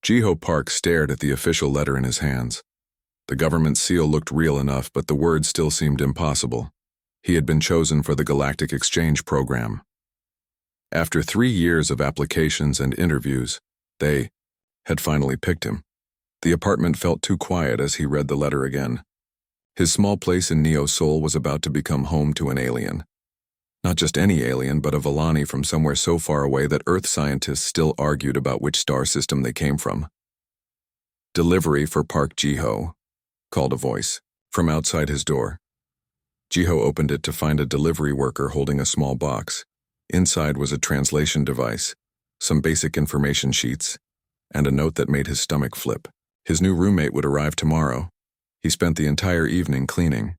Jiho Park stared at the official letter in his hands. The government seal looked real enough, but the words still seemed impossible. He had been chosen for the Galactic Exchange program. After 3 years of applications and interviews, they had finally picked him. The apartment felt too quiet as he read the letter again. His small place in Neo Sol was about to become home to an alien. Not just any alien, but a Villani from somewhere so far away that Earth scientists still argued about which star system they came from. "Delivery for Park Jiho," called a voice from outside his door. Jiho opened it to find a delivery worker holding a small box. Inside was a translation device, some basic information sheets, and a note that made his stomach flip. His new roommate would arrive tomorrow. He spent the entire evening cleaning.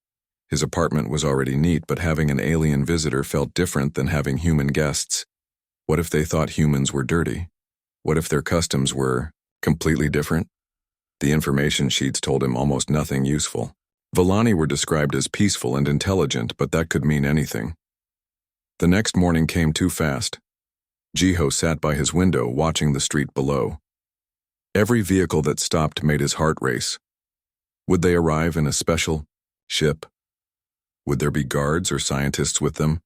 His apartment was already neat, but having an alien visitor felt different than having human guests. What if they thought humans were dirty? What if their customs were completely different? The information sheets told him almost nothing useful. Villani were described as peaceful and intelligent, but that could mean anything. The next morning came too fast. Jiho sat by his window watching the street below. Every vehicle that stopped made his heart race. Would they arrive in a special ship? Would there be guards or scientists with them?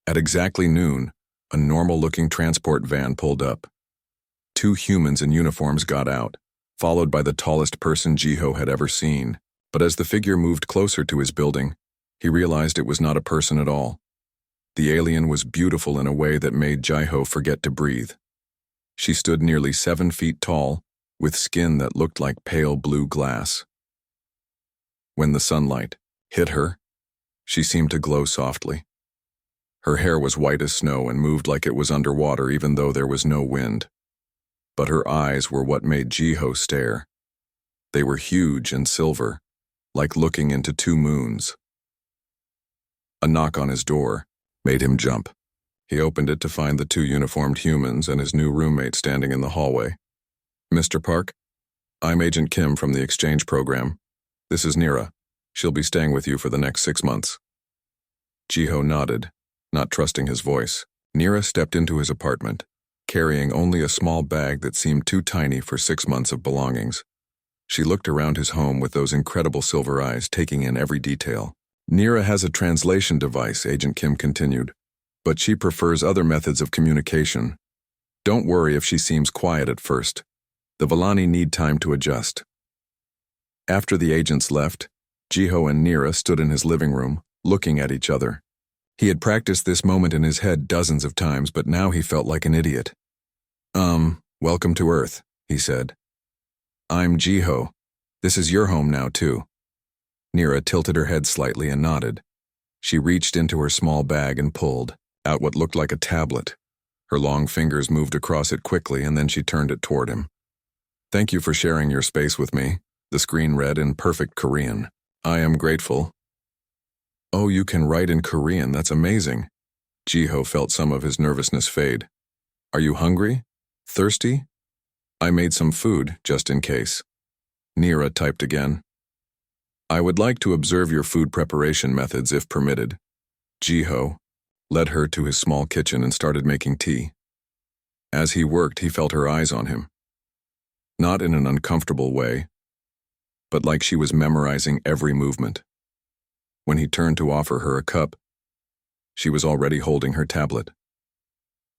At exactly noon, a normal-looking transport van pulled up. 2 humans in uniforms got out, followed by the tallest person Jiho had ever seen. But as the figure moved closer to his building, he realized it was not a person at all. The alien was beautiful in a way that made Jiho forget to breathe. She stood nearly 7 feet tall, with skin that looked like pale blue glass. When the sunlight hit her, she seemed to glow softly. Her hair was white as snow and moved like it was underwater even though there was no wind. But her eyes were what made Jiho stare. They were huge and silver, like looking into 2 moons. A knock on his door made him jump. He opened it to find the 2 uniformed humans and his new roommate standing in the hallway. "Mr. Park, I'm Agent Kim from the exchange program. This is Nira. She'll be staying with you for the next 6 months." Jiho nodded, not trusting his voice. Nira stepped into his apartment, carrying only a small bag that seemed too tiny for 6 months of belongings. She looked around his home with those incredible silver eyes, taking in every detail. "Nira has a translation device," Agent Kim continued, "but she prefers other methods of communication. Don't worry if she seems quiet at first. The Villani need time to adjust." After the agents left, Jiho and Nira stood in his living room, looking at each other. He had practiced this moment in his head dozens of times, but now he felt like an idiot. Welcome to Earth," he said. "I'm Jiho. This is your home now, too." Nira tilted her head slightly and nodded. She reached into her small bag and pulled out what looked like a tablet. Her long fingers moved across it quickly, and then she turned it toward him. "Thank you for sharing your space with me," the screen read in perfect Korean. "I am grateful." "Oh, you can write in Korean, that's amazing." Jiho felt some of his nervousness fade. "Are you hungry? Thirsty? I made some food, just in case." Nira typed again. "I would like to observe your food preparation methods if permitted." Jiho led her to his small kitchen and started making tea. As he worked, he felt her eyes on him. Not in an uncomfortable way, but like she was memorizing every movement. When he turned to offer her a cup, she was already holding her tablet.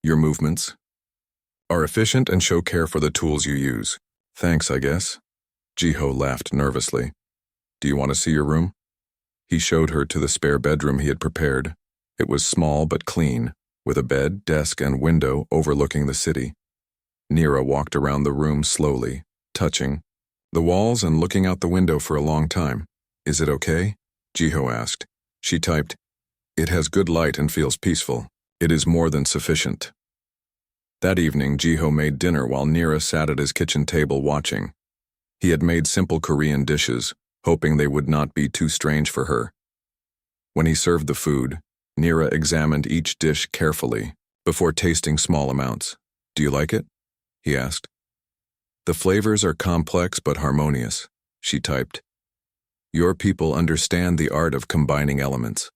"Your movements are efficient and show care for the tools you use." "Thanks, I guess." Jiho laughed nervously. "Do you want to see your room?" He showed her to the spare bedroom he had prepared. It was small but clean, with a bed, desk, and window overlooking the city. Nira walked around the room slowly, touching the walls and looking out the window for a long time. "Is it okay?" Jiho asked. She typed, "It has good light and feels peaceful. It is more than sufficient." That evening, Jiho made dinner while Nira sat at his kitchen table watching. He had made simple Korean dishes, hoping they would not be too strange for her. When he served the food, Nira examined each dish carefully before tasting small amounts. "Do you like it?" he asked. "The flavors are complex but harmonious," she typed. "Your people understand the art of combining elements."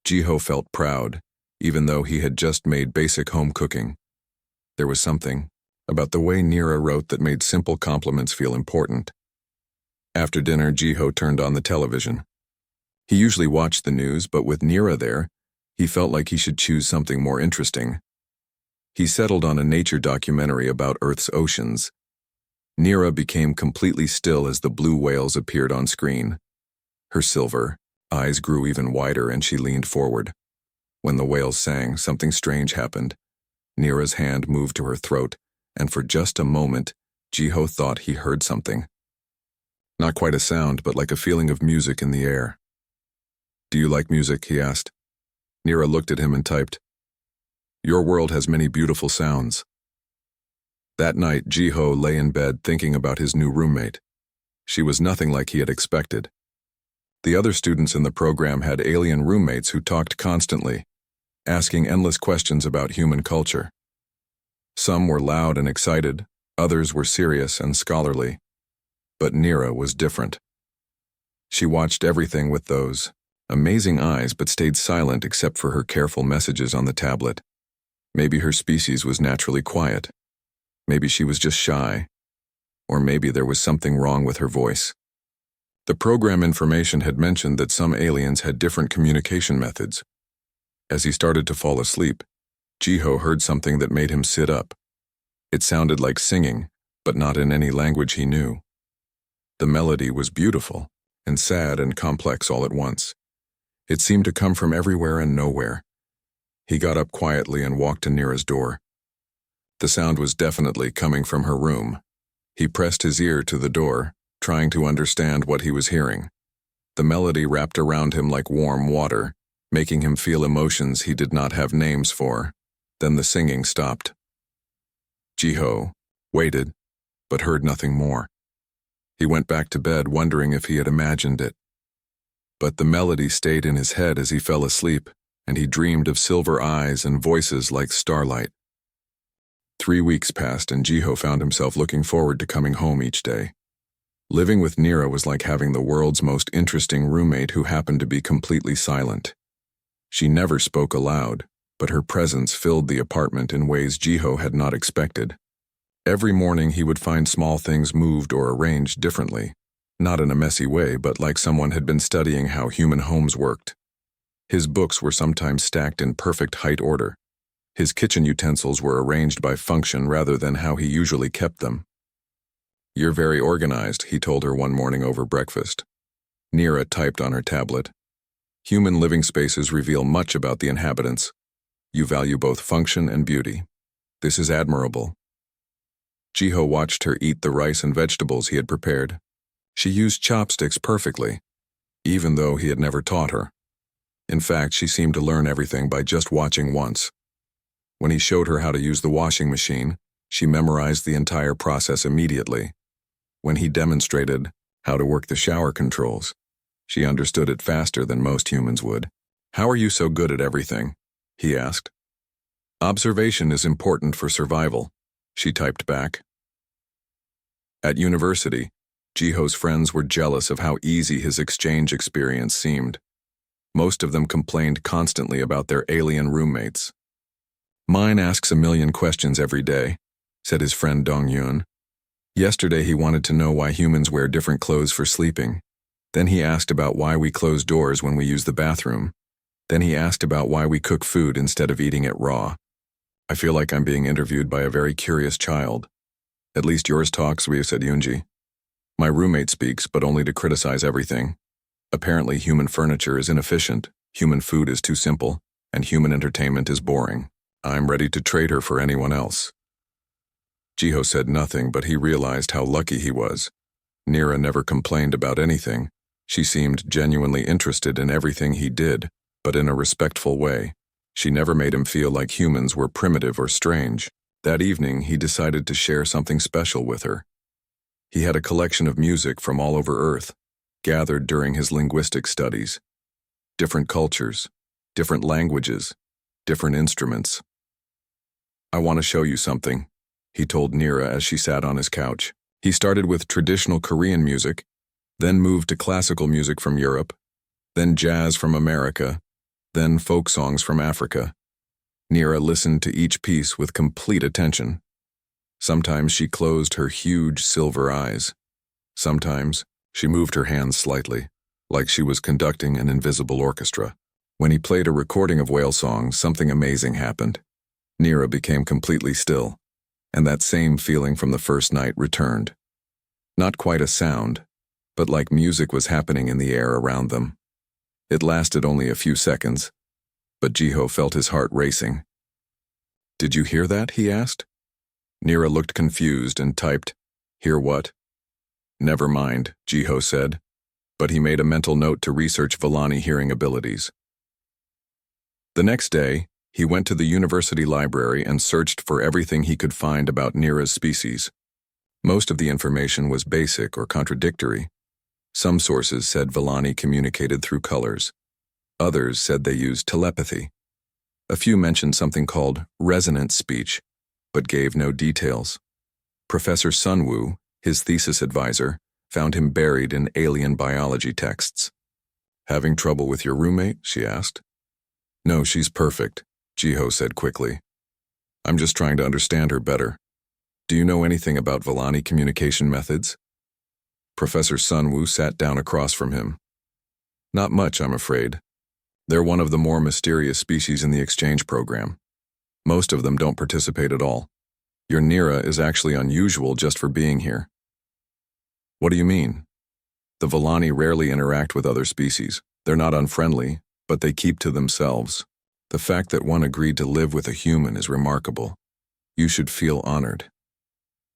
Jiho felt proud, even though he had just made basic home cooking. There was something about the way Nira wrote that made simple compliments feel important. After dinner, Jiho turned on the television. He usually watched the news, but with Nira there, he felt like he should choose something more interesting. He settled on a nature documentary about Earth's oceans. Nira became completely still as the blue whales appeared on screen. Her silver eyes grew even wider and she leaned forward. When the whales sang, something strange happened. Nira's hand moved to her throat, and for just a moment, Jiho thought he heard something. Not quite a sound, but like a feeling of music in the air. "Do you like music?" he asked. Nira looked at him and typed, "Your world has many beautiful sounds." That night, Jiho lay in bed thinking about his new roommate. She was nothing like he had expected. The other students in the program had alien roommates who talked constantly, asking endless questions about human culture. Some were loud and excited, others were serious and scholarly. But Nira was different. She watched everything with those amazing eyes but stayed silent except for her careful messages on the tablet. Maybe her species was naturally quiet. Maybe she was just shy. Or maybe there was something wrong with her voice. The program information had mentioned that some aliens had different communication methods. As he started to fall asleep, Jiho heard something that made him sit up. It sounded like singing, but not in any language he knew. The melody was beautiful, and sad and complex all at once. It seemed to come from everywhere and nowhere. He got up quietly and walked to Nira's door. The sound was definitely coming from her room. He pressed his ear to the door, trying to understand what he was hearing. The melody wrapped around him like warm water, making him feel emotions he did not have names for. Then the singing stopped. Jiho waited, but heard nothing more. He went back to bed wondering if he had imagined it. But the melody stayed in his head as he fell asleep, and he dreamed of silver eyes and voices like starlight. 3 weeks passed and Jiho found himself looking forward to coming home each day. Living with Nira was like having the world's most interesting roommate who happened to be completely silent. She never spoke aloud, but her presence filled the apartment in ways Jiho had not expected. Every morning he would find small things moved or arranged differently, not in a messy way, but like someone had been studying how human homes worked. His books were sometimes stacked in perfect height order. His kitchen utensils were arranged by function rather than how he usually kept them. "You're very organized," he told her one morning over breakfast. Nira typed on her tablet. "Human living spaces reveal much about the inhabitants. You value both function and beauty. This is admirable." Jiho watched her eat the rice and vegetables he had prepared. She used chopsticks perfectly, even though he had never taught her. In fact, she seemed to learn everything by just watching once. When he showed her how to use the washing machine, she memorized the entire process immediately. When he demonstrated how to work the shower controls, she understood it faster than most humans would. "How are you so good at everything?" he asked. "Observation is important for survival," she typed back. At university, Jiho's friends were jealous of how easy his exchange experience seemed. Most of them complained constantly about their alien roommates. "Mine asks a million questions every day," said his friend Dong Yun. Yesterday he wanted to know why humans wear different clothes for sleeping. Then he asked about why we close doors when we use the bathroom. Then he asked about why we cook food instead of eating it raw. "I feel like I'm being interviewed by a very curious child." "At least yours talks," said Yunji. "My roommate speaks, but only to criticize everything. Apparently human furniture is inefficient, human food is too simple, and human entertainment is boring. I'm ready to trade her for anyone else." Jiho said nothing, but he realized how lucky he was. Nira never complained about anything. She seemed genuinely interested in everything he did, but in a respectful way. She never made him feel like humans were primitive or strange. That evening, he decided to share something special with her. He had a collection of music from all over Earth, gathered during his linguistic studies. Different cultures, different languages, different instruments. "I want to show you something," he told Nira as she sat on his couch. He started with traditional Korean music, then moved to classical music from Europe, then jazz from America, then folk songs from Africa. Nira listened to each piece with complete attention. Sometimes she closed her huge silver eyes. Sometimes she moved her hands slightly, like she was conducting an invisible orchestra. When he played a recording of whale songs, something amazing happened. Nira became completely still, and that same feeling from the first night returned. Not quite a sound, but like music was happening in the air around them. It lasted only a few seconds, but Jiho felt his heart racing. "Did you hear that?" he asked. Nira looked confused and typed, "Hear what?" "Never mind," Jiho said, but he made a mental note to research Villani hearing abilities. The next day, he went to the university library and searched for everything he could find about Nira's species. Most of the information was basic or contradictory. Some sources said Villani communicated through colors. Others said they used telepathy. A few mentioned something called resonant speech, but gave no details. Professor Sunwoo, his thesis advisor, found him buried in alien biology texts. "Having trouble with your roommate?" she asked. "No, she's perfect," Jiho said quickly. "I'm just trying to understand her better. Do you know anything about Villani communication methods?" Professor Sunwoo sat down across from him. "Not much, I'm afraid. They're one of the more mysterious species in the exchange program. Most of them don't participate at all. Your Nira is actually unusual just for being here." "What do you mean?" "The Villani rarely interact with other species. They're not unfriendly, but they keep to themselves. The fact that one agreed to live with a human is remarkable. You should feel honored."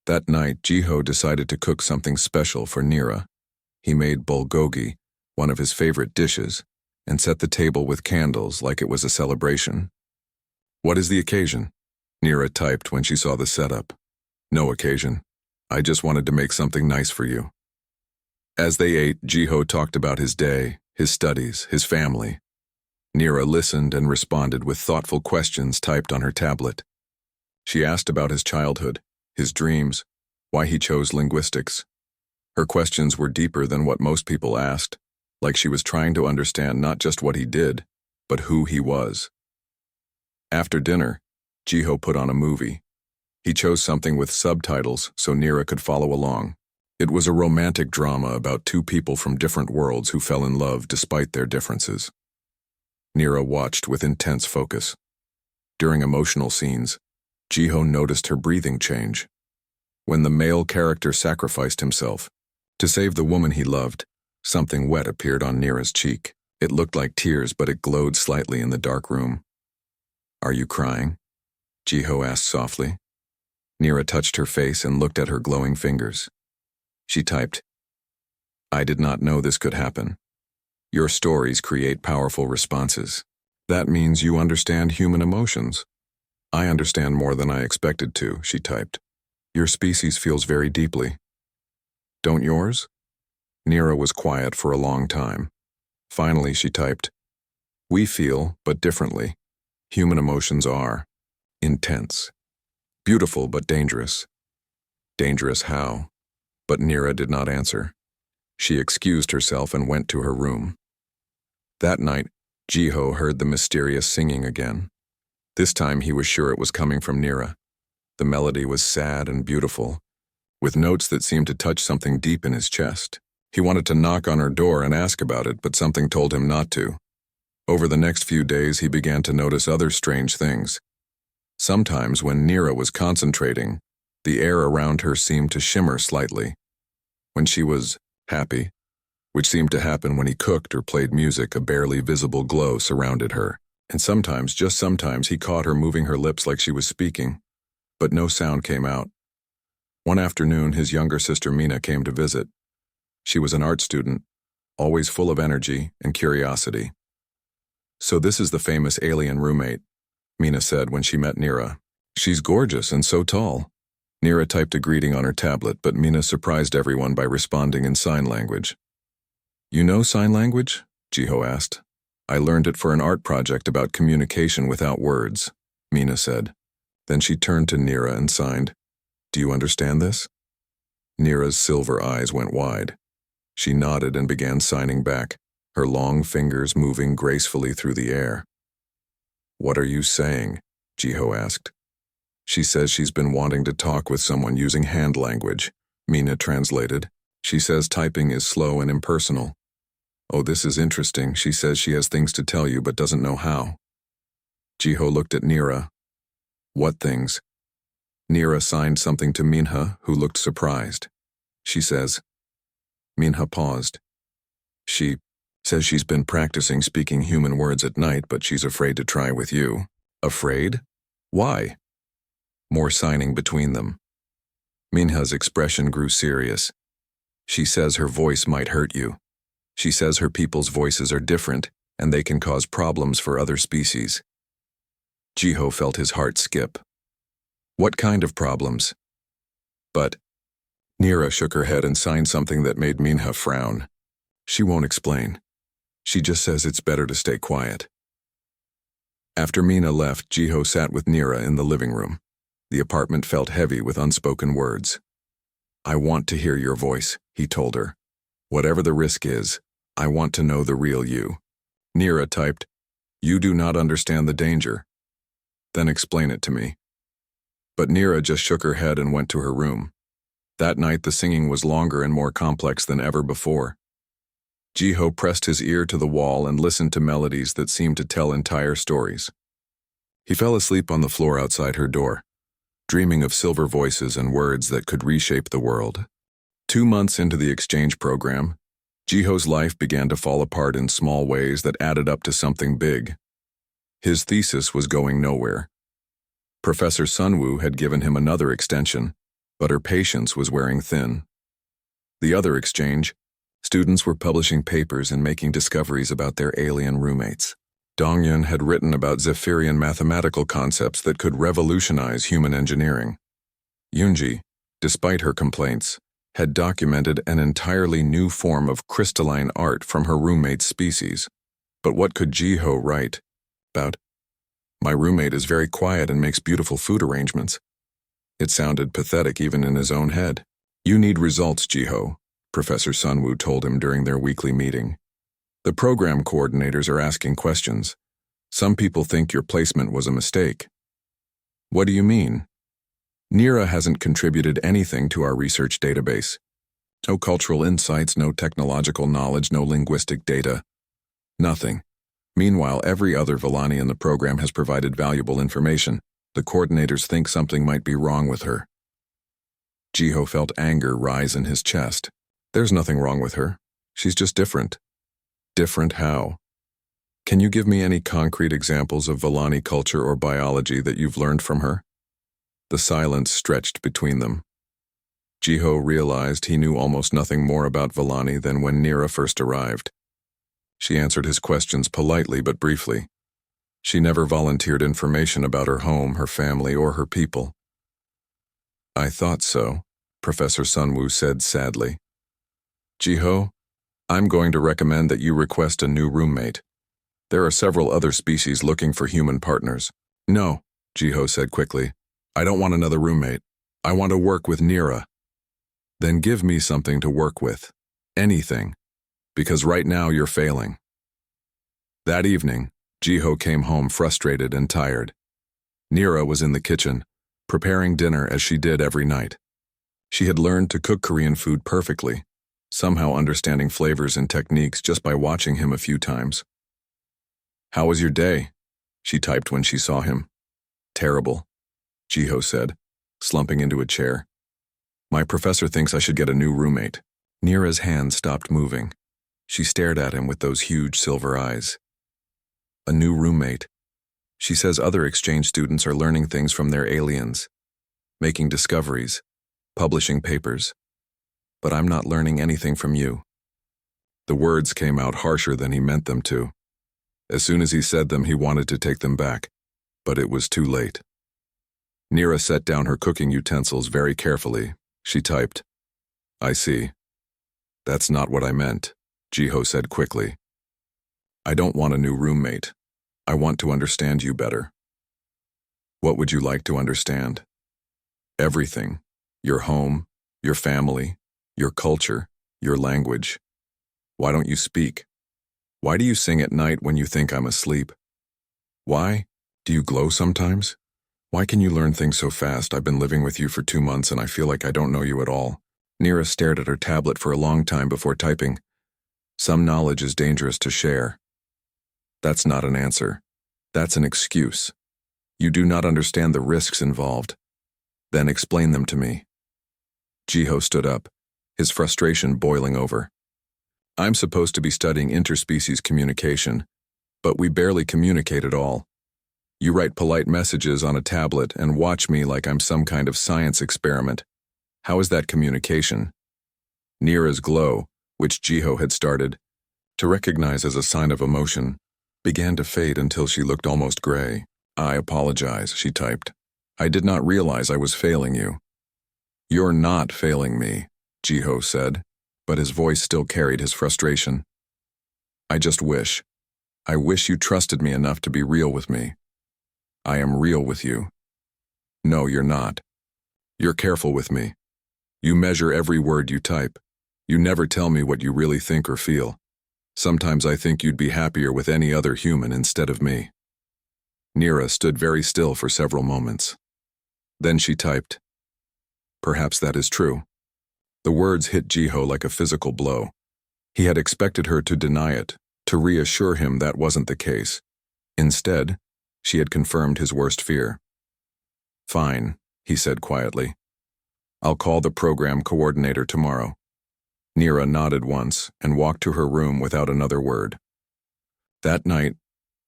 That night, Jiho decided to cook something special for Nira. He made bulgogi, one of his favorite dishes, and set the table with candles like it was a celebration. "What is the occasion?" Nira typed when she saw the setup. "No occasion. I just wanted to make something nice for you." As they ate, Jiho talked about his day, his studies, his family. Nira listened and responded with thoughtful questions typed on her tablet. She asked about his childhood, his dreams, why he chose linguistics. Her questions were deeper than what most people asked, like she was trying to understand not just what he did, but who he was. After dinner, Jiho put on a movie. He chose something with subtitles so Nira could follow along. It was a romantic drama about two people from different worlds who fell in love despite their differences. Nira watched with intense focus. During emotional scenes, Jiho noticed her breathing change. When the male character sacrificed himself to save the woman he loved, something wet appeared on Nira's cheek. It looked like tears, but it glowed slightly in the dark room. "Are you crying?" Jiho asked softly. Nira touched her face and looked at her glowing fingers. She typed, "I did not know this could happen. Your stories create powerful responses. That means you understand human emotions." "I understand more than I expected to," she typed. "Your species feels very deeply." "Don't yours?" Nira was quiet for a long time. Finally, she typed, "We feel, but differently. Human emotions are intense, beautiful but dangerous." "Dangerous how?" But Nira did not answer. She excused herself and went to her room. That night, Jiho heard the mysterious singing again. This time he was sure it was coming from Nira. The melody was sad and beautiful, with notes that seemed to touch something deep in his chest. He wanted to knock on her door and ask about it, but something told him not to. Over the next few days, he began to notice other strange things. Sometimes, when Nira was concentrating, the air around her seemed to shimmer slightly. When she was happy, which seemed to happen when he cooked or played music, a barely visible glow surrounded her. And sometimes, just sometimes, he caught her moving her lips like she was speaking, but no sound came out. One afternoon, his younger sister Mina came to visit. She was an art student, always full of energy and curiosity. "So this is the famous alien roommate," Mina said when she met Nira. "She's gorgeous and so tall." Nira typed a greeting on her tablet, but Mina surprised everyone by responding in sign language. "You know sign language?" Jiho asked. "I learned it for an art project about communication without words," Mina said. Then she turned to Nira and signed, "Do you understand this?" Nira's silver eyes went wide. She nodded and began signing back, her long fingers moving gracefully through the air. "What are you saying?" Jiho asked. She says she's been wanting to talk with someone using hand language. Mina translated. She says typing is slow and impersonal. Oh, this is interesting. She says she has things to tell you but doesn't know how. Jiho looked at Nira. What things? Nira signed something to Minha, who looked surprised. She says. Minha paused. She says she's been practicing speaking human words at night, but she's afraid to try with you. Afraid? Why? More signing between them. Minha's expression grew serious. She says her voice might hurt you. She says her people's voices are different, and they can cause problems for other species. Jiho felt his heart skip. What kind of problems? But Nira shook her head and signed something that made Minha frown. She won't explain. She just says it's better to stay quiet. After Mina left, Jiho sat with Nira in the living room. The apartment felt heavy with unspoken words. I want to hear your voice, he told her. Whatever the risk is, I want to know the real you. Nira typed, You do not understand the danger. Then explain it to me. But Nira just shook her head and went to her room. That night the singing was longer and more complex than ever before. Jiho pressed his ear to the wall and listened to melodies that seemed to tell entire stories. He fell asleep on the floor outside her door, dreaming of silver voices and words that could reshape the world. 2 months into the exchange program, Jiho's life began to fall apart in small ways that added up to something big. His thesis was going nowhere. Professor Sunwoo had given him another extension, but her patience was wearing thin. The other exchange, students were publishing papers and making discoveries about their alien roommates. Dongyun had written about Zephyrian mathematical concepts that could revolutionize human engineering. Yunji, despite her complaints, had documented an entirely new form of crystalline art from her roommate's species. But what could Jiho write about? My roommate is very quiet and makes beautiful food arrangements. It sounded pathetic even in his own head. You need results, Jiho, Professor Sunwoo told him during their weekly meeting. The program coordinators are asking questions. Some people think your placement was a mistake. What do you mean? Nira hasn't contributed anything to our research database. No cultural insights, no technological knowledge, no linguistic data. Nothing. Meanwhile, every other Villani in the program has provided valuable information. The coordinators think something might be wrong with her. Jiho felt anger rise in his chest. There's nothing wrong with her. She's just different. Different how? Can you give me any concrete examples of Villani culture or biology that you've learned from her? The silence stretched between them. Jiho realized he knew almost nothing more about Villani than when Nira first arrived. She answered his questions politely but briefly. She never volunteered information about her home, her family, or her people. I thought so, Professor Sunwoo said sadly. Jiho, I'm going to recommend that you request a new roommate. There are several other species looking for human partners. No, Jiho said quickly. I don't want another roommate. I want to work with Nira. Then give me something to work with. Anything. Because right now you're failing. That evening, Jiho came home frustrated and tired. Nira was in the kitchen, preparing dinner as she did every night. She had learned to cook Korean food perfectly, somehow understanding flavors and techniques just by watching him a few times. How was your day? She typed when she saw him. Terrible, Jiho said, slumping into a chair. My professor thinks I should get a new roommate. Nira's hand stopped moving. She stared at him with those huge silver eyes. A new roommate. She says other exchange students are learning things from their aliens, making discoveries, publishing papers. But I'm not learning anything from you. The words came out harsher than he meant them to. As soon as he said them, he wanted to take them back, but it was too late. Nira set down her cooking utensils very carefully. She typed, I see. That's not what I meant, Jiho said quickly. I don't want a new roommate. I want to understand you better. What would you like to understand? Everything. Your home, your family, your culture, your language. Why don't you speak? Why do you sing at night when you think I'm asleep? Why? Do you glow sometimes? Why can you learn things so fast? I've been living with you for 2 months and I feel like I don't know you at all. Nira stared at her tablet for a long time before typing. Some knowledge is dangerous to share. That's not an answer. That's an excuse. You do not understand the risks involved. Then explain them to me. Jiho stood up, his frustration boiling over. I'm supposed to be studying interspecies communication, but we barely communicate at all. You write polite messages on a tablet and watch me like I'm some kind of science experiment. How is that communication? Nira's glow, which Jiho had started to recognize as a sign of emotion, began to fade until she looked almost gray. I apologize, she typed. I did not realize I was failing you. You're not failing me, Jiho said, but his voice still carried his frustration. I wish you trusted me enough to be real with me. I am real with you. No, you're not. You're careful with me. You measure every word you type. You never tell me what you really think or feel. Sometimes I think you'd be happier with any other human instead of me. Nira stood very still for several moments. Then she typed. Perhaps that is true. The words hit Jiho like a physical blow. He had expected her to deny it, to reassure him that wasn't the case. Instead, she had confirmed his worst fear. Fine, he said quietly. I'll call the program coordinator tomorrow. Nira nodded once and walked to her room without another word. That night,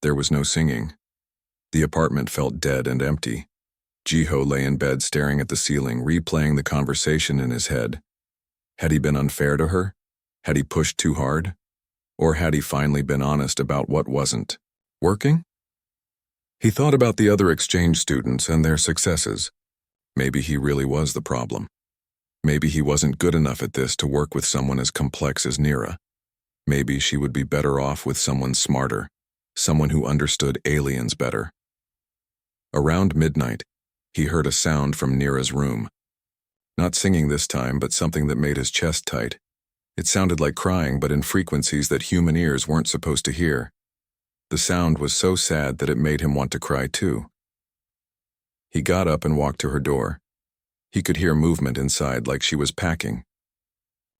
there was no singing. The apartment felt dead and empty. Jiho lay in bed staring at the ceiling, replaying the conversation in his head. Had he been unfair to her? Had he pushed too hard? Or had he finally been honest about what wasn't working? He thought about the other exchange students and their successes. Maybe he really was the problem. Maybe he wasn't good enough at this to work with someone as complex as Nira. Maybe she would be better off with someone smarter, someone who understood aliens better. Around midnight, he heard a sound from Nira's room. Not singing this time, but something that made his chest tight. It sounded like crying, but in frequencies that human ears weren't supposed to hear. The sound was so sad that it made him want to cry too. He got up and walked to her door. He could hear movement inside like she was packing.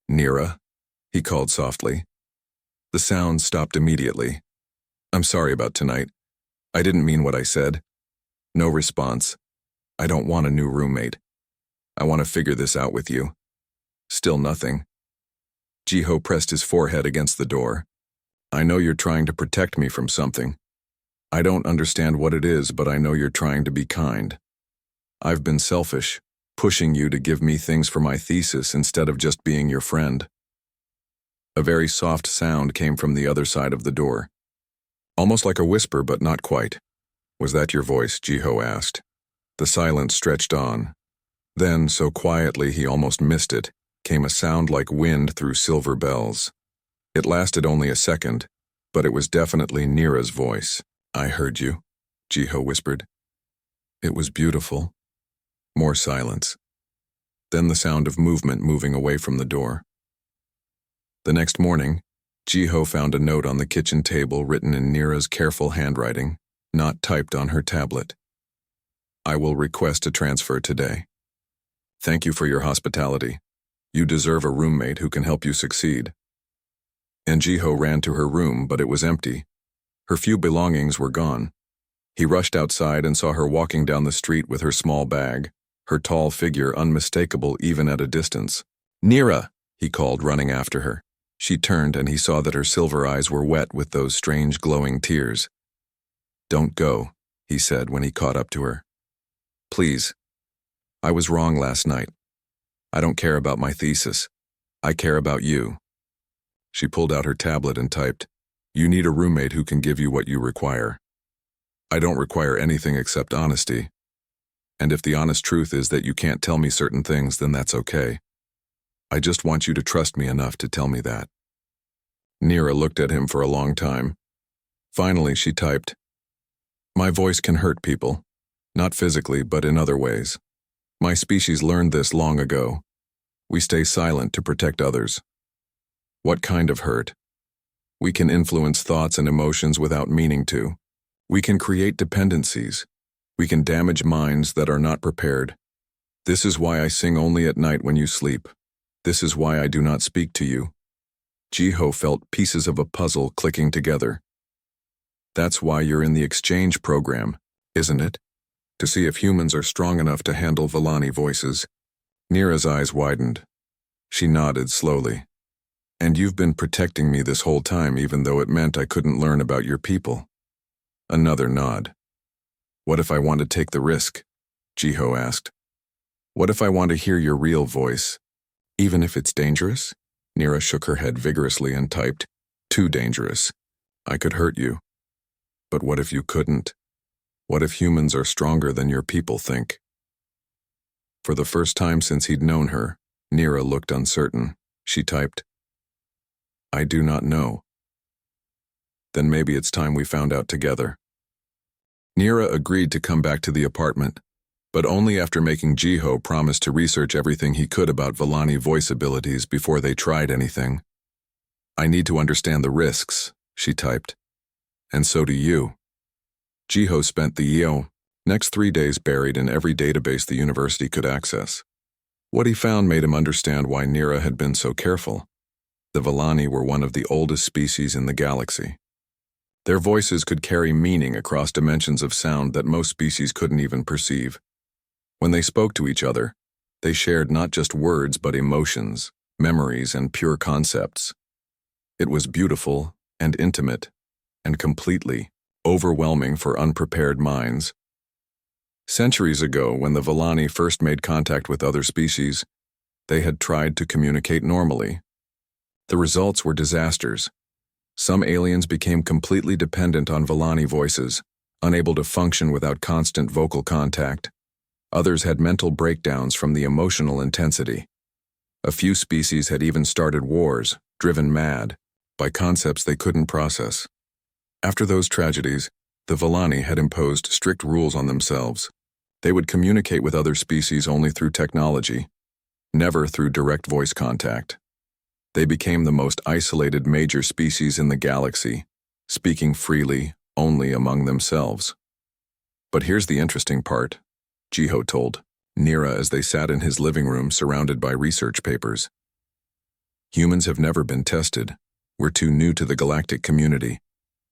Nira, he called softly. The sound stopped immediately. I'm sorry about tonight. I didn't mean what I said. No response. I don't want a new roommate. I want to figure this out with you. Still nothing. Jiho pressed his forehead against the door. I know you're trying to protect me from something. I don't understand what it is, but I know you're trying to be kind. I've been selfish, pushing you to give me things for my thesis instead of just being your friend. A very soft sound came from the other side of the door. Almost like a whisper, but not quite. Was that your voice? Jiho asked. The silence stretched on. Then, so quietly he almost missed it, came a sound like wind through silver bells. It lasted only a second, but it was definitely Nira's voice. I heard you, Jiho whispered. It was beautiful. More silence. Then the sound of movement moving away from the door. The next morning, Jiho found a note on the kitchen table written in Nira's careful handwriting, not typed on her tablet. I will request a transfer today. Thank you for your hospitality. You deserve a roommate who can help you succeed. And Jiho ran to her room, but it was empty. Her few belongings were gone. He rushed outside and saw her walking down the street with her small bag, her tall figure unmistakable even at a distance. Nira, he called, running after her. She turned and he saw that her silver eyes were wet with those strange glowing tears. Don't go, he said when he caught up to her. Please. I was wrong last night. I don't care about my thesis. I care about you. She pulled out her tablet and typed, You need a roommate who can give you what you require. I don't require anything except honesty. And if the honest truth is that you can't tell me certain things, then that's okay. I just want you to trust me enough to tell me that. Nira looked at him for a long time. Finally, she typed, My voice can hurt people. Not physically, but in other ways. My species learned this long ago. We stay silent to protect others. What kind of hurt? We can influence thoughts and emotions without meaning to. We can create dependencies. We can damage minds that are not prepared. This is why I sing only at night when you sleep. This is why I do not speak to you. Jiho felt pieces of a puzzle clicking together. That's why you're in the exchange program, isn't it? To see if humans are strong enough to handle Villani voices. Nira's eyes widened. She nodded slowly. And you've been protecting me this whole time, even though it meant I couldn't learn about your people. Another nod. What if I want to take the risk? Jiho asked. What if I want to hear your real voice? Even if it's dangerous? Nira shook her head vigorously and typed, Too dangerous. I could hurt you. But what if you couldn't? What if humans are stronger than your people think? For the first time since he'd known her, Nira looked uncertain. She typed, I do not know. Then maybe it's time we found out together. Nira agreed to come back to the apartment, but only after making Jiho promise to research everything he could about Villani voice abilities before they tried anything. I need to understand the risks, she typed. And so do you. Jiho spent the next 3 days buried in every database the university could access. What he found made him understand why Nira had been so careful. The Villani were one of the oldest species in the galaxy. Their voices could carry meaning across dimensions of sound that most species couldn't even perceive. When they spoke to each other, they shared not just words but emotions, memories, and pure concepts. It was beautiful and intimate, and completely overwhelming for unprepared minds. Centuries ago, when the Villani first made contact with other species, they had tried to communicate normally. The results were disasters. Some aliens became completely dependent on Villani voices, unable to function without constant vocal contact. Others had mental breakdowns from the emotional intensity. A few species had even started wars, driven mad, by concepts they couldn't process. After those tragedies, the Villani had imposed strict rules on themselves. They would communicate with other species only through technology, never through direct voice contact. They became the most isolated major species in the galaxy, speaking freely only among themselves. But here's the interesting part, Jiho told Nira as they sat in his living room surrounded by research papers. Humans have never been tested. We're too new to the galactic community.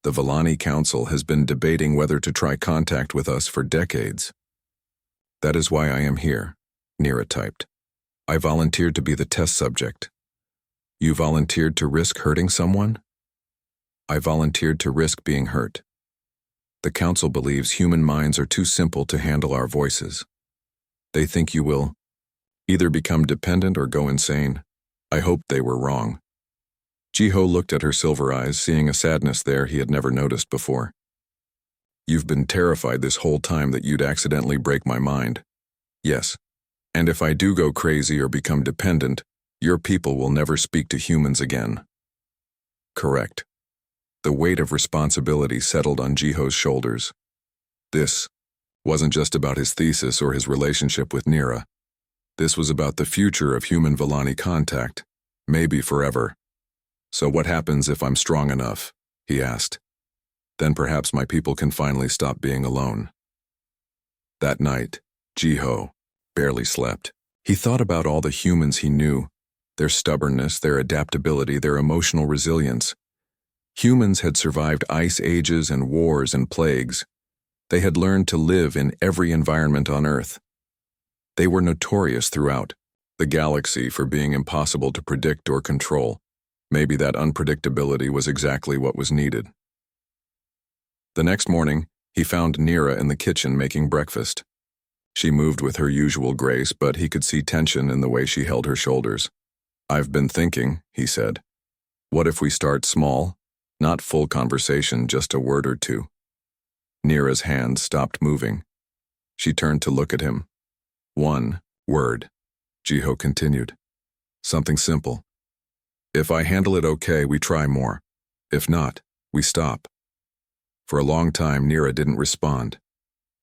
The Villani Council has been debating whether to try contact with us for decades. That is why I am here, Nira typed. I volunteered to be the test subject. You volunteered to risk hurting someone? I volunteered to risk being hurt. The Council believes human minds are too simple to handle our voices. They think you will either become dependent or go insane. I hoped they were wrong. Jiho looked at her silver eyes, seeing a sadness there he had never noticed before. You've been terrified this whole time that you'd accidentally break my mind. Yes. And if I do go crazy or become dependent, your people will never speak to humans again. Correct. The weight of responsibility settled on Jiho's shoulders. This wasn't just about his thesis or his relationship with Nira. This was about the future of human Villani contact, maybe forever. So what happens if I'm strong enough? He asked. Then perhaps my people can finally stop being alone. That night, Jiho barely slept. He thought about all the humans he knew, their stubbornness, their adaptability, their emotional resilience. Humans had survived ice ages and wars and plagues. They had learned to live in every environment on Earth. They were notorious throughout the galaxy for being impossible to predict or control. Maybe that unpredictability was exactly what was needed. The next morning, he found Nira in the kitchen making breakfast. She moved with her usual grace, but he could see tension in the way she held her shoulders. I've been thinking, he said. What if we start small? Not full conversation, just a word or two. Nira's hand stopped moving. She turned to look at him. One word, Jiho continued. Something simple. If I handle it okay, we try more. If not, we stop. For a long time, Nira didn't respond.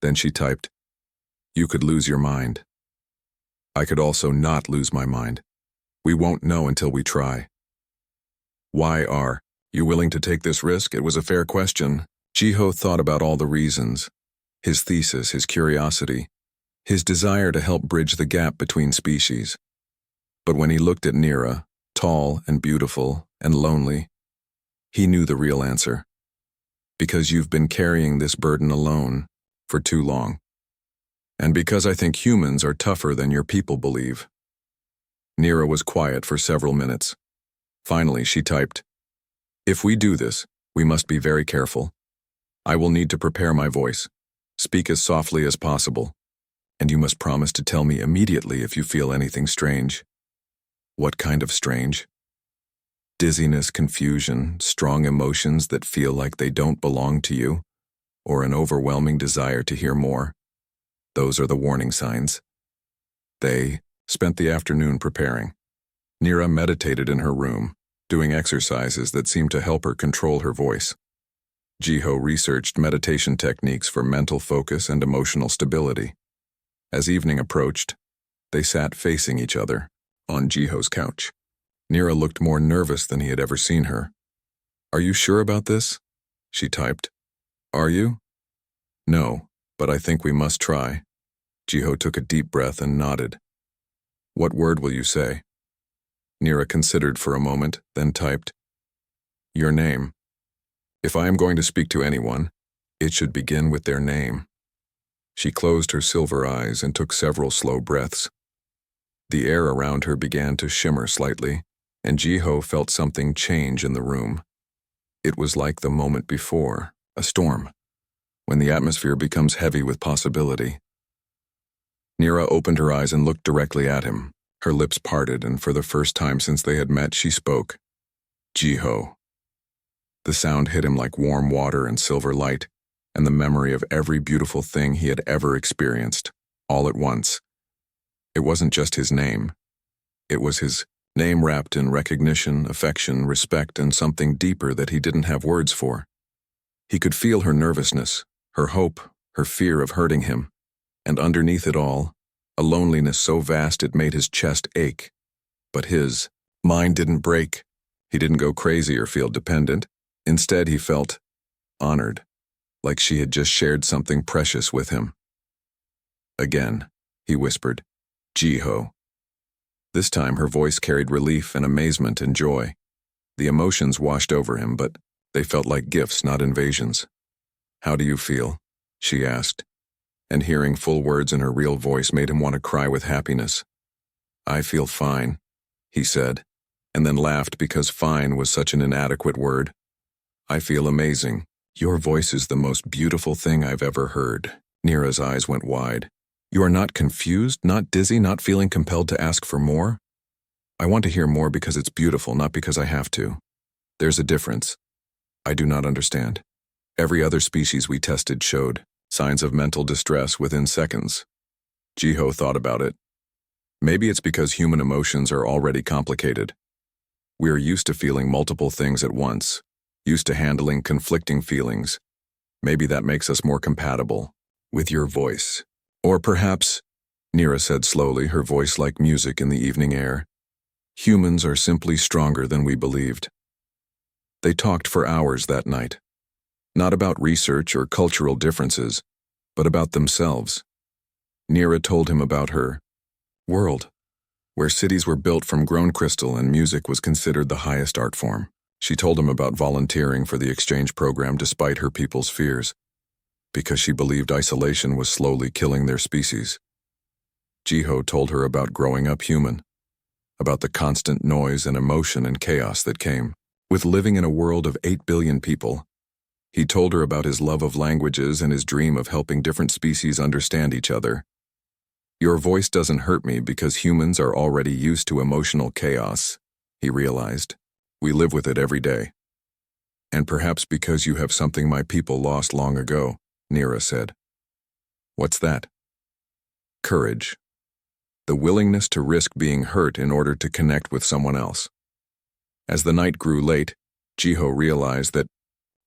Then she typed, You could lose your mind. I could also not lose my mind. We won't know until we try. Why are you willing to take this risk? It was a fair question. Jiho thought about all the reasons. his thesis, his curiosity, his desire to help bridge the gap between species. But when he looked at Nira, tall and beautiful and lonely, he knew the real answer. Because you've been carrying this burden alone for too long. And because I think humans are tougher than your people believe. Nira was quiet for several minutes. Finally, she typed, "If we do this, we must be very careful. I will need to prepare my voice. Speak as softly as possible. And you must promise to tell me immediately if you feel anything strange." "What kind of strange?" "Dizziness, confusion, strong emotions that feel like they don't belong to you, or an overwhelming desire to hear more. Those are the warning signs." They spent the afternoon preparing. Nira meditated in her room, doing exercises that seemed to help her control her voice. Jiho researched meditation techniques for mental focus and emotional stability. As evening approached, they sat facing each other on Jiho's couch. Nira looked more nervous than he had ever seen her. "Are you sure about this?" she typed. "Are you?" "No, but I think we must try." Jiho took a deep breath and nodded. "What word will you say?" Nira considered for a moment, then typed, "Your name. If I am going to speak to anyone, it should begin with their name." She closed her silver eyes and took several slow breaths. The air around her began to shimmer slightly, and Jiho felt something change in the room. It was like the moment before, a storm, when the atmosphere becomes heavy with possibility. Nira opened her eyes and looked directly at him. Her lips parted, and for the first time since they had met, she spoke. "Jiho." The sound hit him like warm water and silver light, and the memory of every beautiful thing he had ever experienced, all at once. It wasn't just his name. It was his name wrapped in recognition, affection, respect, and something deeper that he didn't have words for. He could feel her nervousness, her hope, her fear of hurting him, and underneath it all, a loneliness so vast it made his chest ache. But his mind didn't break. He didn't go crazy or feel dependent. Instead, he felt honored, like she had just shared something precious with him. "Again," he whispered, "Jiho." This time her voice carried relief and amazement and joy. The emotions washed over him, but they felt like gifts, not invasions. "How do you feel?" she asked, and hearing full words in her real voice made him want to cry with happiness. "I feel fine," he said, and then laughed because fine was such an inadequate word. "I feel amazing. Your voice is the most beautiful thing I've ever heard." Nira's eyes went wide. "You are not confused, not dizzy, not feeling compelled to ask for more?" "I want to hear more because it's beautiful, not because I have to. There's a difference. I do not understand. Every other species we tested showed signs of mental distress within seconds." Jiho thought about it. "Maybe it's because human emotions are already complicated. We are used to feeling multiple things at once, used to handling conflicting feelings. Maybe that makes us more compatible with your voice. Or perhaps," Nira said slowly, her voice like music in the evening air, "humans are simply stronger than we believed." They talked for hours that night. Not about research or cultural differences, but about themselves. Nira told him about her world, where cities were built from grown crystal and music was considered the highest art form. She told him about volunteering for the exchange program despite her people's fears, because she believed isolation was slowly killing their species. Jiho told her about growing up human, about the constant noise and emotion and chaos that came with living in a world of 8 billion people. He told her about his love of languages and his dream of helping different species understand each other. "Your voice doesn't hurt me because humans are already used to emotional chaos," he realized. "We live with it every day." "And perhaps because you have something my people lost long ago," Nira said. "What's that?" "Courage. The willingness to risk being hurt in order to connect with someone else." As the night grew late, Jiho realized that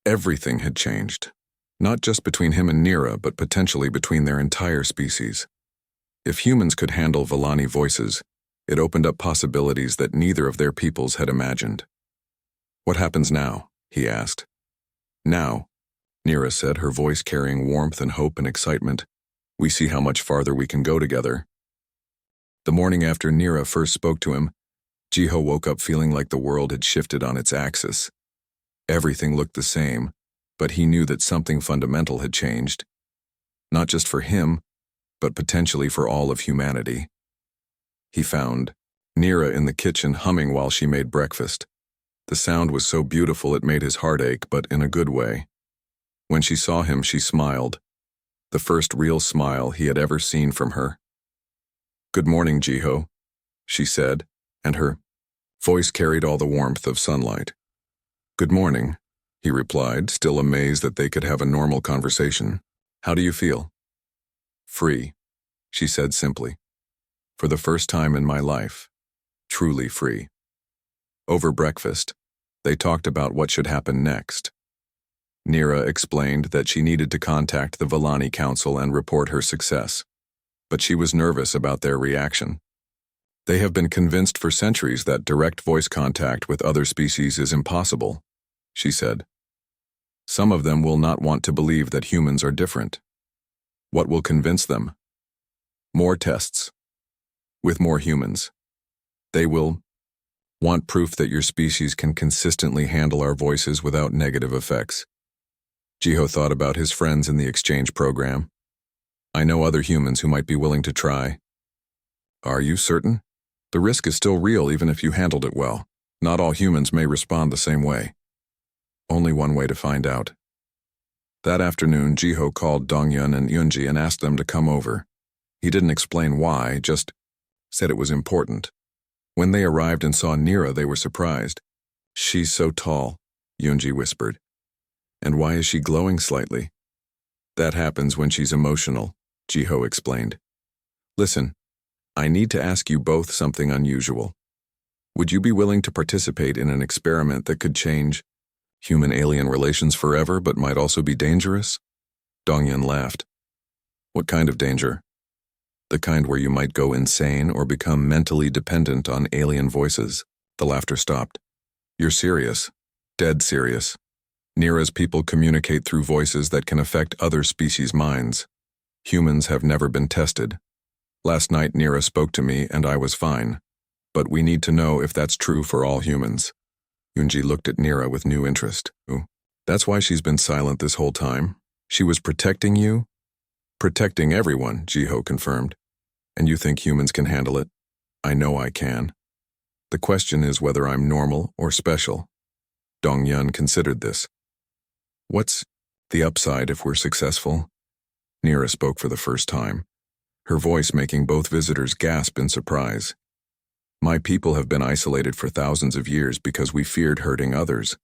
everything had changed, not just between him and Nira, but potentially between their entire species. If humans could handle Villani voices, it opened up possibilities that neither of their peoples had imagined. "What happens now?" he asked. "Now, Nira said, her voice carrying warmth and hope and excitement. We see how much farther we can go together. The morning after Nira first spoke to him, Jiho woke up feeling like the world had shifted on its axis. Everything looked the same, but he knew that something fundamental had changed. Not just for him, but potentially for all of humanity. He found Nira in the kitchen humming while she made breakfast. The sound was so beautiful it made his heart ache, but in a good way. When she saw him, she smiled. The first real smile he had ever seen from her. "Good morning, Jiho," she said, and her voice carried all the warmth of sunlight. "Good morning," he replied, still amazed that they could have a normal conversation. "How do you feel?" "Free," she said simply. "For the first time in my life, truly free." Over breakfast, they talked about what should happen next. Nira explained that she needed to contact the Villani Council and report her success, but she was nervous about their reaction. They have been convinced for centuries that direct voice contact with other species is impossible, she said. Some of them will not want to believe that humans are different. What will convince them? More tests. With more humans. They will want proof that your species can consistently handle our voices without negative effects. Jiho thought about his friends in the exchange program. "I know other humans who might be willing to try." "Are you certain? The risk is still real even if you handled it well. Not all humans may respond the same way." "Only one way to find out." That afternoon, Jiho called Dongyun and Yunji and asked them to come over. He didn't explain why, just said it was important. When they arrived and saw Nira, they were surprised. "She's so tall," Yunji whispered. "And why is she glowing slightly?" "That happens when she's emotional," Jiho explained. "Listen, I need to ask you both something unusual. Would you be willing to participate in an experiment that could change human-alien relations forever but might also be dangerous?" Dongyun laughed. "What kind of danger?" "The kind where you might go insane or become mentally dependent on alien voices." The laughter stopped. "You're serious? Dead serious. Nira's people communicate through voices that can affect other species' minds. Humans have never been tested. Last night Nira spoke to me and I was fine. But we need to know if that's true for all humans." Yunji looked at Nira with new interest. "Oh, that's why she's been silent this whole time? She was protecting you?" "Protecting everyone," Jiho confirmed. "And you think humans can handle it?" "I know I can. The question is whether I'm normal or special." Dongyun considered this. "What's the upside if we're successful?" Nira spoke for the first time, her voice making both visitors gasp in surprise. "My people have been isolated for thousands of years because we feared hurting others.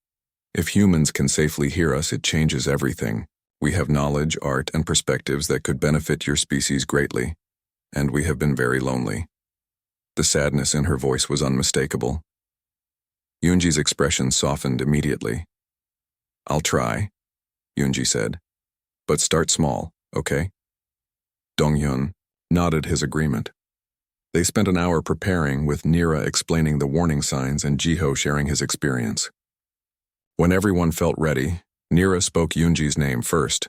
If humans can safely hear us, it changes everything. We have knowledge, art, and perspectives that could benefit your species greatly. And we have been very lonely." The sadness in her voice was unmistakable. Yunji's expression softened immediately. "I'll try," Yunji said. "But start small, okay?" Dongyun nodded his agreement. They spent an hour preparing, with Nira explaining the warning signs and Jiho sharing his experience. When everyone felt ready, Nira spoke Yunji's name first.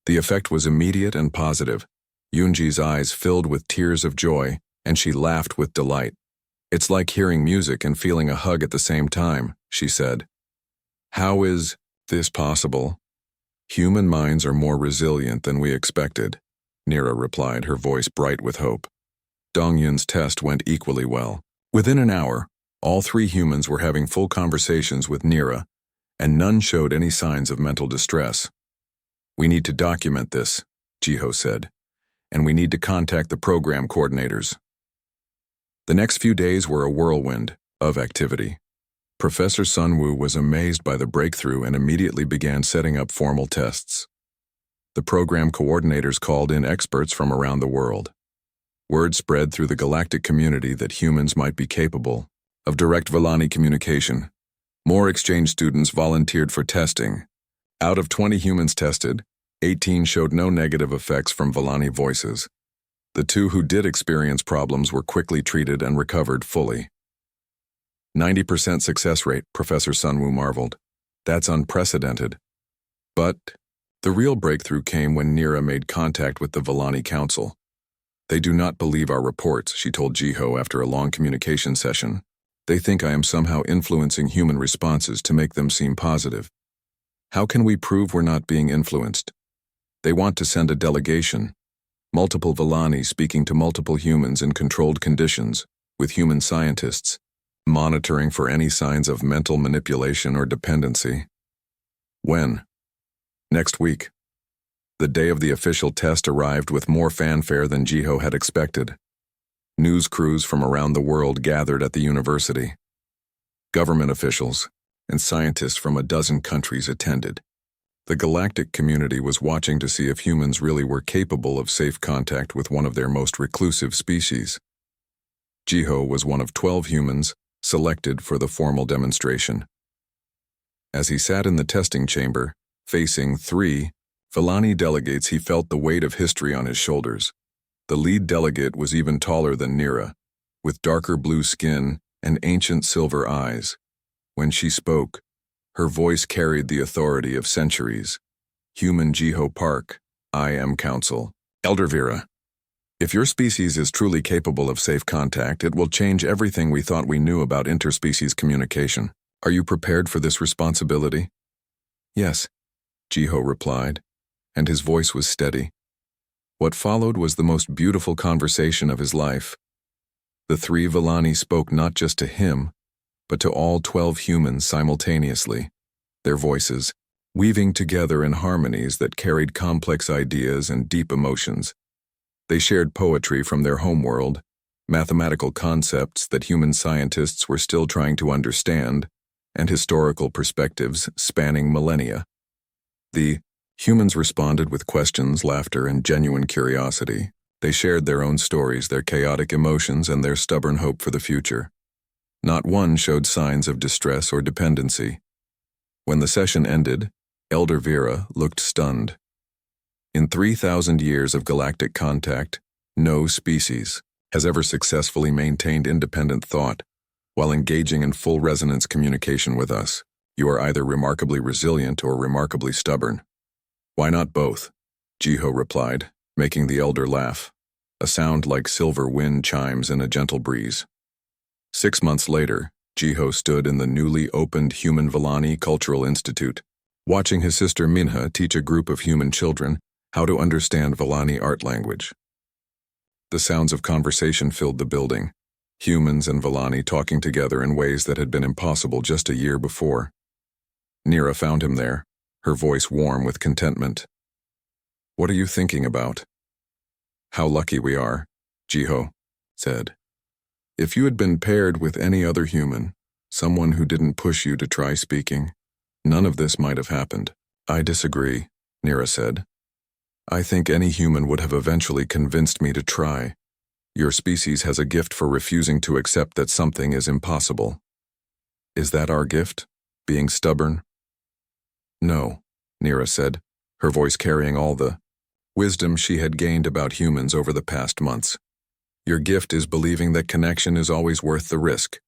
The effect was immediate and positive. Yunji's eyes filled with tears of joy, and she laughed with delight. "It's like hearing music and feeling a hug at the same time," she said. "How is this possible?" "Human minds are more resilient than we expected," Nira replied, her voice bright with hope. Dongyun's test went equally well. Within an hour, all three humans were having full conversations with Nira, and none showed any signs of mental distress. "We need to document this," Jiho said, "and we need to contact the program coordinators." The next few days were a whirlwind of activity. Professor Sunwoo was amazed by the breakthrough and immediately began setting up formal tests. The program coordinators called in experts from around the world. Word spread through the galactic community that humans might be capable of direct Villani communication. More exchange students volunteered for testing. Out of 20 humans tested, 18 showed no negative effects from Villani voices. The 2 who did experience problems were quickly treated and recovered fully. 90% success rate, Professor Sunwoo marveled. That's unprecedented. But The real breakthrough came when Nira made contact with the Villani Council. "They do not believe our reports," she told Jiho after a long communication session. "They think I am somehow influencing human responses to make them seem positive. How can we prove we're not being influenced? They want to send a delegation, multiple Villani speaking to multiple humans in controlled conditions, with human scientists, monitoring for any signs of mental manipulation or dependency." "When?" "Next week." The day of the official test arrived with more fanfare than Jiho had expected. News crews from around the world gathered at the university. Government officials and scientists from a dozen countries attended. The galactic community was watching to see if humans really were capable of safe contact with one of their most reclusive species. Jiho was one of 12 humans selected for the formal demonstration. As he sat in the testing chamber, facing 3 Villani delegates, he felt the weight of history on his shoulders. The lead delegate was even taller than Nira, with darker blue skin and ancient silver eyes. When she spoke, her voice carried the authority of centuries. "Human Jiho Park, I am Council. Elder Vera, if your species is truly capable of safe contact, it will change everything we thought we knew about interspecies communication. Are you prepared for this responsibility?" "Yes," Jiho replied, and his voice was steady. What followed was the most beautiful conversation of his life. The 3 Villani spoke not just to him, but to all 12 humans simultaneously, their voices weaving together in harmonies that carried complex ideas and deep emotions. They shared poetry from their homeworld, mathematical concepts that human scientists were still trying to understand, and historical perspectives spanning millennia. The humans responded with questions, laughter, and genuine curiosity. They shared their own stories, their chaotic emotions, and their stubborn hope for the future. Not one showed signs of distress or dependency. When the session ended, Elder Vera looked stunned. In 3,000 years of galactic contact, no species has ever successfully maintained independent thought while engaging in full resonance communication with us. You are either remarkably resilient or remarkably stubborn. "Why not both?" Jiho replied, making the elder laugh, a sound like silver wind chimes in a gentle breeze. 6 months later, Jiho stood in the newly opened Human Villani Cultural Institute, watching his sister Minha teach a group of human children how to understand Villani art language. The sounds of conversation filled the building, humans and Villani talking together in ways that had been impossible just a year before. Nira found him there, her voice warm with contentment. "What are you thinking about?" "How lucky we are," Jiho said. "If you had been paired with any other human, someone who didn't push you to try speaking, none of this might have happened." "I disagree," Nira said. "I think any human would have eventually convinced me to try. Your species has a gift for refusing to accept that something is impossible." "Is that our gift? Being stubborn?" "No," Nira said, her voice carrying all the wisdom she had gained about humans over the past months. "Your gift is believing that connection is always worth the risk.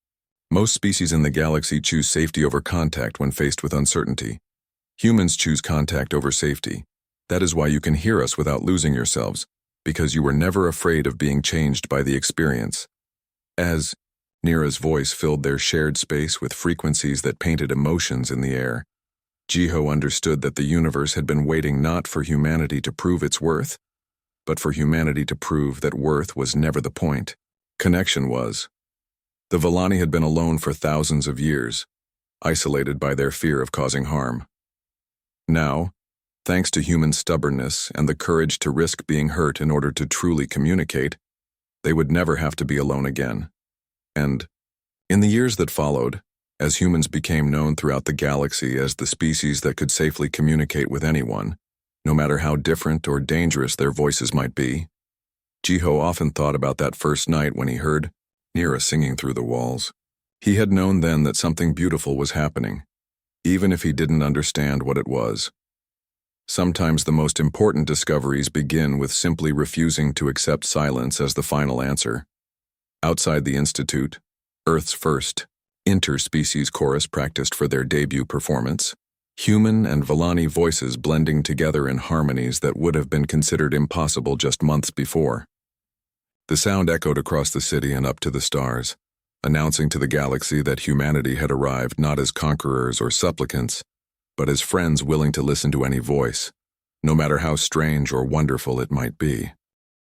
Most species in the galaxy choose safety over contact when faced with uncertainty. Humans choose contact over safety. That is why you can hear us without losing yourselves, because you were never afraid of being changed by the experience." As Nira's voice filled their shared space with frequencies that painted emotions in the air, Jiho understood that the universe had been waiting not for humanity to prove its worth, but for humanity to prove that worth was never the point. Connection was. The Villani had been alone for thousands of years, isolated by their fear of causing harm. Now, thanks to human stubbornness and the courage to risk being hurt in order to truly communicate, they would never have to be alone again. And, in the years that followed, as humans became known throughout the galaxy as the species that could safely communicate with anyone, no matter how different or dangerous their voices might be, Jiho often thought about that first night when he heard Nira singing through the walls. He had known then that something beautiful was happening, even if he didn't understand what it was. Sometimes the most important discoveries begin with simply refusing to accept silence as the final answer. Outside the Institute, Earth's first interspecies chorus practiced for their debut performance. human and Villani voices blending together in harmonies that would have been considered impossible just months before. The sound echoed across the city and up to the stars, announcing to the galaxy that humanity had arrived not as conquerors or supplicants, but as friends willing to listen to any voice, no matter how strange or wonderful it might be.